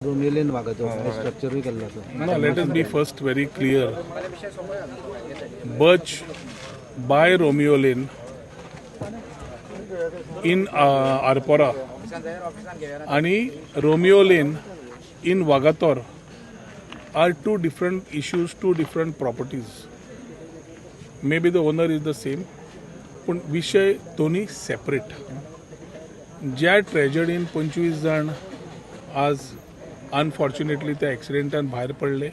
Romeo वागातो स्ट्रक्चरूय केल्लो आसा. No, let us be first very clear. Birch by Romeo Lane in Arpora and Romeo Lane in Wagator are two different issues, two different properties. Maybe the owner is the same, पण विषय दोन्ही separate. ज्या ट्रेजेडीन 25 जण आज unfortunately त्या ॲक्सिडेंटान भायर पडले,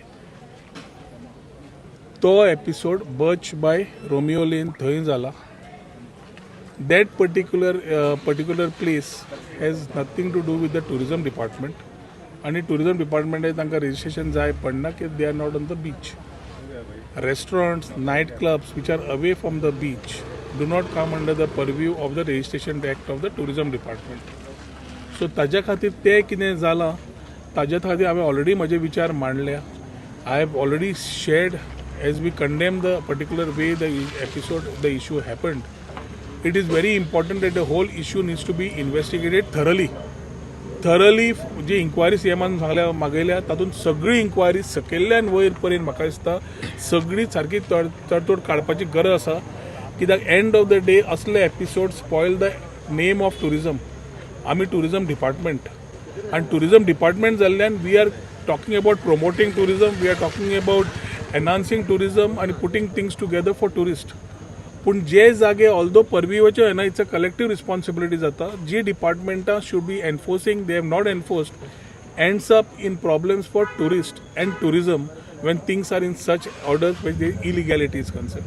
तो episode Birch by Romeo Lane थंय जाला. That particular place has nothing to do with the tourism department. आणि टुरिझम डिपार्टमेंटाचे तांकां रजिस्ट्रेशन जाय पडना की they are not on the beach. Restaurants, nightclubs which are away from the beach do not come under the purview of the registration act of the tourism department. So ताज्या खातीर ते कितें जालां ताज्या खातीर हांवें ऑलरेडी म्हजे विचार मांडल्या. I have already shared as we condemn the particular way the issue happened. It is very important that the whole issue needs to be investigated thoroughly. जी इन्क्वायरी सीएमान सांगल्या मागयल्या तातूंत सगळी इन्क्वायरी सकयल्यान वयर पर्यंत म्हाका दिसता सगळी सारकी तडतोड काडपाची गरज आसा. कित्याक एंड ऑफ द डे असले episode spoil the name of tourism. आमी टुरिझम डिपार्टमेंट आनी टुरिझम डिपार्टमेंट जाल्ल्यान we are talking about promoting tourism, we are talking about enhancing tourism आनी putting things together for tourist. पूण जे जागे although परवीवचे येना it's a collective responsibility जाता. जी डिपार्टमेंटां should be enforcing they have not enforced ends up in problems for tourist and tourism when things are in such orders when the illegality is concern.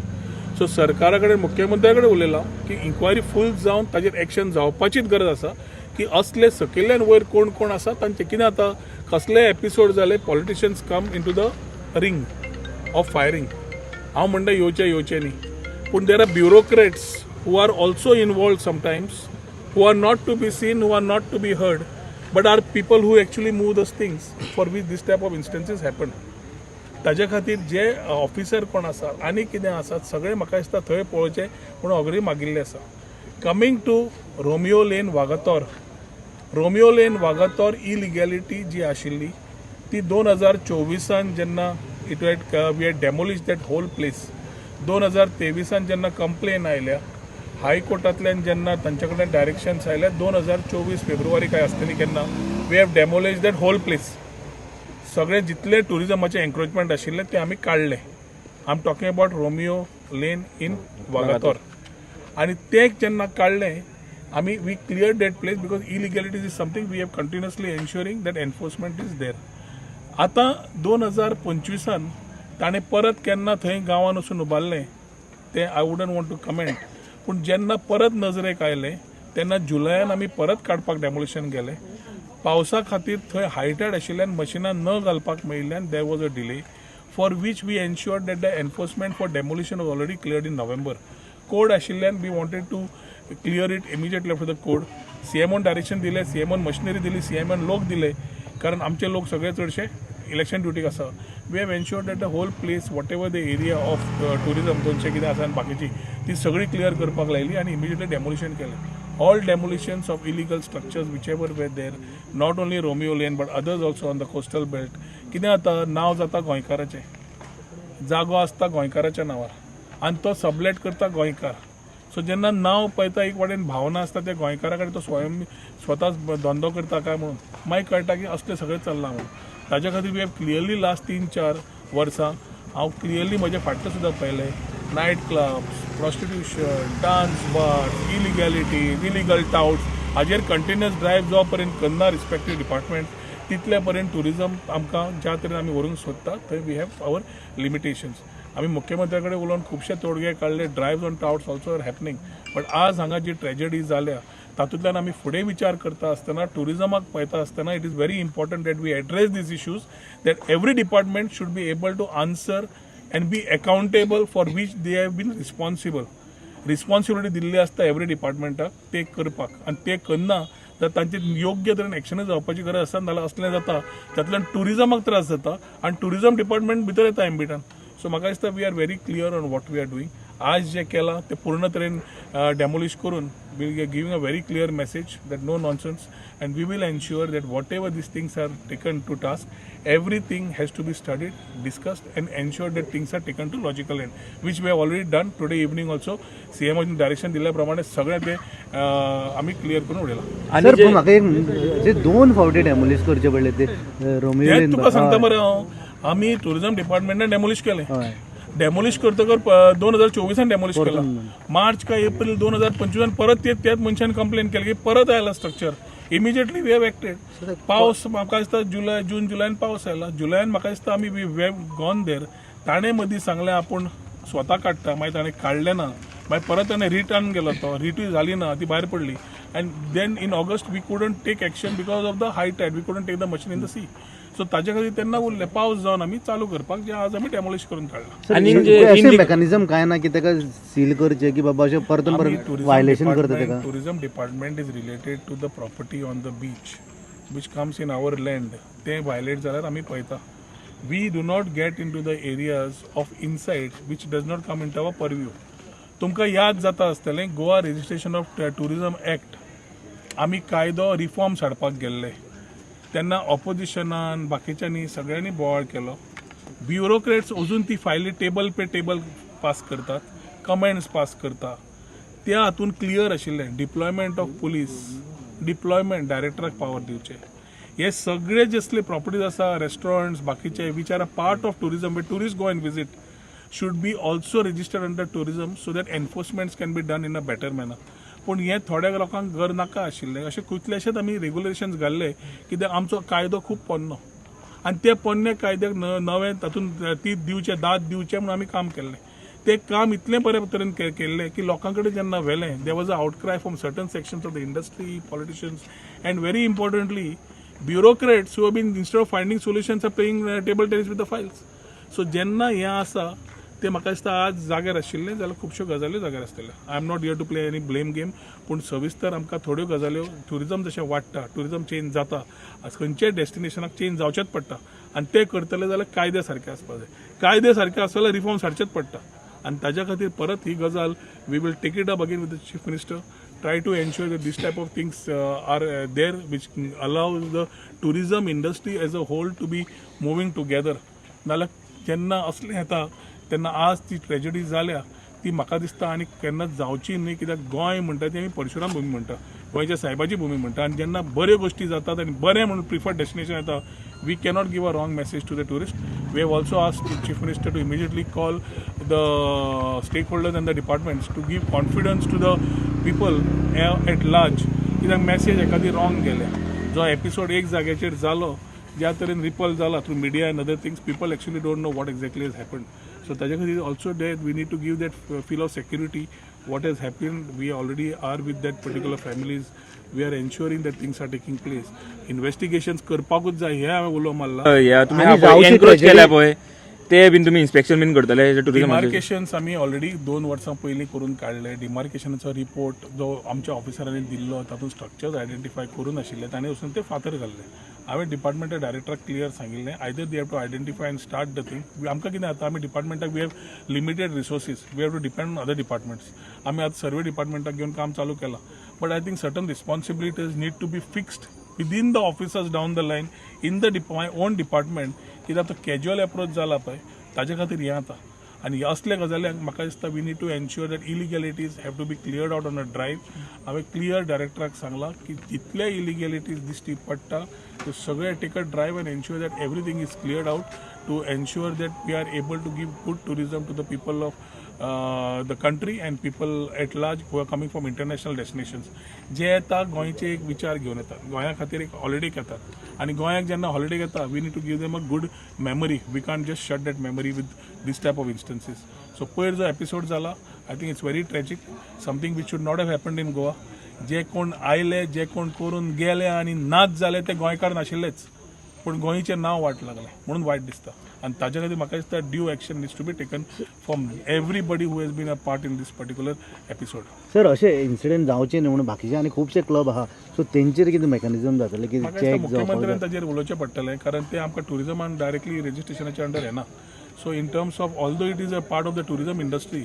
So सरकारा कडेन मुख्यमंत्र्या कडेन उलयलां की inquiry फूल जावन ताजेर action जावपाचीच गरज आसा की असले सकयल्यान वयर कोण कोण आसा तांचे कितें आतां कसले एपिसोड जाले politicians come in to the ring of firing. हांव म्हणटा येवचे न्ही. But there are bureaucrats who are also involved sometimes, who are not to be seen, who are not to be heard, but are people who actually move those things for which this type of instances happen. ताजे खातीर जे officer कोण आसा आनी कितें आसात सगळे म्हाका दिसता थंय पळोवचे पूण अग्री मागिल्ले आसा. Coming to Romeo lane Vagator. Romeo lane Vagator illegality जी आशिल्ली ती 2024 जेन्ना we had demolish that whole place. 2023 जेन्ना कंप्लेन आयल्या हायकोर्टांतल्यान जेन्ना तांचे कडेन डायरेक्शन्स आयल्या 2024 फेब्रुवारी काय आसतली केन्ना we have demolish that whole place. सगळे जितले टुरिझमाचे एन्क्रोचमेंट आशिल्ले ते आमी काडले. I am talking about Romeo Lane in Vagator. आनी ते जेन्ना काडले आमी we clear that place because illegalities is something we have continuously ensuring that enforcement is there. आतां 2025 ताणें परत केन्ना थंय गांवान वचून उबारलें तें I wouldn't want to comment. पूण जेन्ना परत नजरेक आयलें तेन्ना जुलयान आमी परत काडपाक डेमोलिशन गेले. पावसा खातीर थंय हायटायड आशिल्ल्यान मशिनां न घालपाक मेळिल्ल्यान there was a delay for which we ensured that the enforcement for demolition was already cleared in November. Code आशिल्ल्यान we wanted to clear it immediately after the code. सीएमओन डायरेक्शन दिलें, सीएमओन मशिनरी दिली, सीएमओन लोक दिले कारण आमचे लोक सगळे चडशे इलेक्शन ड्युटीक आसा. We have ensured that the whole place whatever the area of tourism 200 कितें आसा आनी बाकीची ती सगळी क्लियर करपाक लायली आनी इमिजिएटली डेमोलिशन केलें. All demolitions of illegal structures whichever were there not only Romeo lane but others also on the coastal belt. कितें जाता नांव जाता गोंयकाराचें, जागो आसता गोंयकाराच्या नांवार आनी तो सबलेट करता गोंयकार. सो जेन्ना नांव पळयता एक वाटेन भावना आसता त्या गोंयकारा कडेन तो स्वताच धंदो करता काय म्हणून मागीर कळटा की असलें सगळें चल्लां म्हणून. ताज्या खातीर वी हॅव क्लियरली लास्ट 3-4 वर्सां हांव क्लियरली म्हजे फाटलें सुद्दां पळयलें. Nightclubs, prostitution, dance bar, illegalities, illegal touts हाजेर कंटिन्युअस ड्रायव्ह जो पर्यंत करना रिस्पेक्टीव डिपार्टमेंट तितले पर्यंत टुरिझम आमकां ज्या तरेन आमी व्हरूंक सोदता थंय वी हॅव आवर लिमिटेशन्स. आमी मुख्यमंत्र्या कडेन उलोवन खुबशे तोडगे काडले. Drive on touts also are happening. But आज हांगा जी ट्रेजेडी जाल्या तातूंतल्यान आमी फुडें विचार करता आसतना टुरिझमाक पळयता आसतना it is very important that we address these issues that every department should be able to answer and be accountable for which they have been responsible. Responsibility दिल्ली आसता एवरी डिपार्टमेंटाक ते करपाक आनी ते करना तर तांचे योग्य तरेन एक्शनूय जावपाची गरज आसता. नाल्यार असलें जाता तातूंतल्यान टुरिझमाक त्रास जाता आनी टुरिझम डिपार्टमेंट भितर येता एम्बिटान. सो म्हाका दिसता we are very clear on what we are doing. आज जे केलां ते पूर्ण तरेन डेमोलिश करून we are giving a very clear message that no nonsense and we will ensure that whatever these things are taken to task everything has to be studied discussed and ensure that things are taken to logical end which we have already done today evening also CMOन direction दिल्या प्रमाणे सगळें ते आमी clear करून उडयलां. Sir पूण म्हाका एक जे 2 फावटी डेमोलिश करचे पडले ते रोमियो तेच लेन तुका सांगता मरे हांव आमी टुरिझम डिपार्टमेंटान डेमोलिश केलें. हय डेमोलिश करतकर 2024 डेमोलिश केला. मार्च का एप्रिल 2025 परत त्याच मनशान कंप्लेन केली की परत आयला structure. Immediately we have acted. पावस म्हाका दिसता जून जुलयान पावस आयला. जुलयान म्हाका दिसता आमी वी हॅव गॉन देर. ताणें मदीं सांगलें आपूण स्वता काडटा मागीर ताणें काडलें ना. मागीर परत ताणें रिटर्न गेलो तो रिटूय जाली ना ती भायर पडली. And then in August we couldn't take action because of the high tide we couldn't take the machine in the sea. So ताजे खातीर तेन्ना उरलें पावस जावन आमी चालू करपाक जे आज आमी डेमोलिश करून काडला. अशें मेकॅनिझम काय ना की ताका सील करचे की बाबा अशें परतून परत वायलेशन करता ताका. Tourism department is related to the property on the beach which comes in our land. ते वायलेट जाल्यार आमी पळयता. We do not get in to the areas of inside which does not come in to our purview. तुमकां याद जाता आसतलें Goa registration of tourism act आमी कायदो रिफॉर्म्स हाडपाक गेल्ले तेन्ना ऑपोजिशनान बाकीच्यांनी सगळ्यांनी बोवाळ केलो. ब्युरोक्रेट्स अजून ती फायली टेबल पे टेबल पास करतात, कमेंट्स पास करता. त्या हातून क्लियर आशिल्लें डिप्लॉयमेंट ऑफ पुलीस, डिप्लॉयमेंट डायरेक्टराक पावर दिवचे. हे सगळे जसले प्रॉपर्टीज आसा रेस्टॉरंट्स बाकीचे which are a part of tourism way tourist go and visit should be also registered under tourism so that enforcements can be done in a better manner. पूण हे थोड्या लोकांक घर नाका आशिल्लें अशें कितलेशेच आमी रेग्युलेशन्स घाल्ले कित्याक आमचो कायदो खूब पोन्नो आनी ते पोन्ने कायद्याक नवे तातूंत ती दिवचे दाद दिवचे म्हणून आमी काम केल्लें. ते काम इतलें बरे तरेन केल्लें की लोकां कडेन जेन्ना व्हेलें there was a outcry from certain sections of the industry politicians and very importantly bureaucrats who have been instead of finding solutions are playing table tennis with the files. So जेन्ना हें आसा ते म्हाका दिसता आज जाग्यार आशिल्ले जाल्यार खुबश्यो गजाल्यो जाग्यार आसतल्यो. I am not here to play any blame game पूण सविस्तर आमकां थोड्यो गजाल्यो टुरिझम जशें वाडटा टुरिझम चेंज जाता खंयच्याय डेस्टिनेशनाक चेंज जावचेच पडटा आनी ते करतले जाल्यार कायदे सारके आसपाक जाय. कायदे सारके आसा जाल्यार रिफॉर्म्स हाडचेच पडटा आनी ताज्या खातीर परत ही गजाल we will take it up again with the chief minister. Try to ensure that this type of things are there which allows the tourism industry as a whole to be moving together. नाल्यार जेन्ना असलें येता तेन्ना आज ती tragedy जाल्या ती म्हाका दिसता आनी केन्नाच जावची न्ही. कित्याक गोंय म्हणटा ती आमी परशुराम भूमी म्हणटा, गोंयच्या सायबाची भूमी म्हणटा आनी जेन्ना बऱ्यो गोश्टी जातात आनी बरें म्हणून प्रिफर्ड डेस्टिनेशन येता we cannot give a wrong message to the tourist. We have also asked the chief minister to immediately call the stakeholders and the departments to give confidence to the people at large. कित्याक message एखादी wrong गेले जो episode एक जाग्याचेर जालो ज्या तरेन ripple जाला through media and other things people actually don't know what exactly has happened. So ताजे खातीर also that we need to give that feel of security what has happened. We already are with that particular families. We are ensuring that things are taking place. Investigations करपाकूच जाय हे हांवें उलो मारला. तुम्ही encroach केल्या पळय ते बीन तुमी इन्स्पेक्शन बीन करतले टुरिझम. डिमार्केशन्स आमी ऑलरेडी 2 वर्सां पयलीं करून काडले. डिमार्केशनाचो रिपोर्ट जो आमच्या ऑफिसरांनी दिल्लो तातूंत स्ट्रक्चर्स आयडेंटिफाय करून आशिल्ले ताणें वचून ते फातर घाल्ले. हांवें डिपार्टमेंटा डायरेक्टराक क्लियर सांगिल्लें either they have to identify and start the thing. आमकां कितें जाता आमी डिपार्टमेंटाक we have limited resources we have to depend on other departments. आमी आतां सर्वे डिपार्टमेंटाक घेवन काम चालू केलां but I think certain responsibilities need to be fixed within the officers down the line in the my own department. कित्याक तो casual approach जाला पळय ताजे खातीर हें जाता आनी असले गजाल्यांक म्हाका दिसता we need to ensure that illegalities have to be cleared out on a drive. हांवें क्लियर डायरेक्टराक सांगलां की जितले इलिगॅलिटीज दिश्टी पडटा ते सगळे take a drive and ensure that everything is cleared out to ensure that we are able to give good tourism to the people of the country and people at large who are coming from international destinations. जे येता गोंयचे एक विचार घेवन येतात गोंया खातीर एक हॉलिडेक येतात आनी गोंयाक जेन्ना हॉलिडेक येता we need to give them a good memory. We can't just shut that memory with these type of instances. So पयर जो एपिसोड जाला I think it's very tragic something which should not have happened in Goa. जे कोण आयले जे कोण करून गेले आनी नाच जाले ते गोंयकार नाशिल्लेच पूण गोंयचें नांव वाट लागलें म्हणून वायट दिसता. आनी ताजे खातीर म्हाका दिसता due action needs to be taken from everybody who has been a part in these particular episode. Sir अशे इन्सिडेंट जावचे न्ही म्हणून बाकीचे आनी खुबशे क्लब आहा सो तेंचेर कितें मेकॅनिझम जातले की चॅक मुख्यमंत्र्यान ताजेर उलोवचें पडटलें कारण ते आमकां टुरिझमान डायरेक्टली रेजिस्ट्रेशनाच्या अंडर येना. So in terms of although it is a part of the tourism industry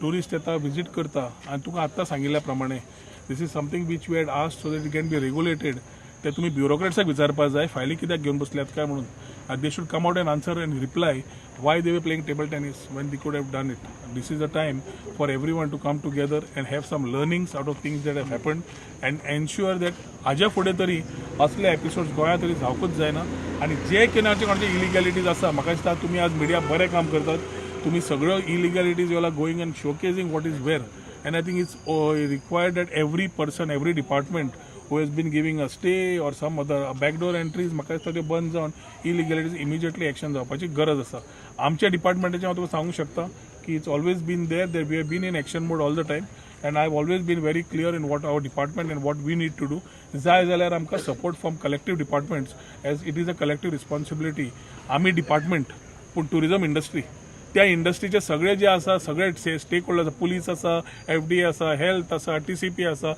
tourist येता विजीट करता आनी तुका आत्तां सांगिल्ल्या प्रमाणे this is something which we had asked so that it can be regulated ते तुम्ही ब्युरोक्रेट्साक विचारपाक जाय फायली कित्याक घेवन बसल्यात काय म्हणून they should come out and answer and reply why they were playing table tennis when they could have done it this is a time for every one to come together and have some learnings out of things that have happened and ensure that हाज्या फुडें तरी असले episodes गोंयांत तरी जावकूच जायना आनी जे कोणाचे इलिगॅलिटीज आसा म्हाका दिसता तुमी आज मिडिया बरें काम करतात तुम्ही सगळ्यो illegalities you are going and showcasing what is where and I think it's required that every person, every department who has been giving a stay or some other backdoor entries म्हाका दिसता त्यो बंद जावन इलिगॅलिटीज इमिजिएटली एक्शन जावपाची गरज आसा आमच्या डिपार्टमेंटाचें हांव तुका सांगूंक शकता की it's always been there that we have been in action mode all the time and I have always been very clear in what our department and what we need to do जाय जाल्यार आमकां support from collective departments as it is a collective responsibility आमी department पूण tourism industry त्या इंडस्ट्रीचे सगळे जे आसा सगळे स्टेक होल्डर आसा पुलीस आसा FDA आसा हेल्थ आसा TCP आसा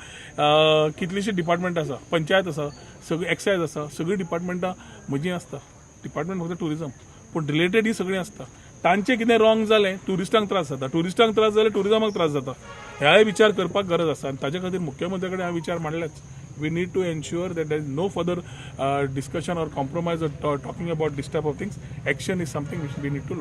कितलीशीं डिपार्टमेंट आसा पंचायत आसा सगळी एक्सायज आसा सगळीं डिपार्टमेंटां म्हजीं आसता डिपार्टमेंट फक्त टुरिजम पूण रिलेटेड ही सगळीं आसता तांचें कितें रॉंग जालें ट्युरिस्टांक त्रास जाता ट्युरिस्टांक त्रास जाल्यार टुरिजमाक त्रास जाता ह्याय विचार करपाक गरज आसा आनी ताचे खातीर मुख्यमंत्री कडेन हांवें विचार मांडलेच we need to ensure that there is no further discussion or compromise or talking about this type of things. Action is something which we need to look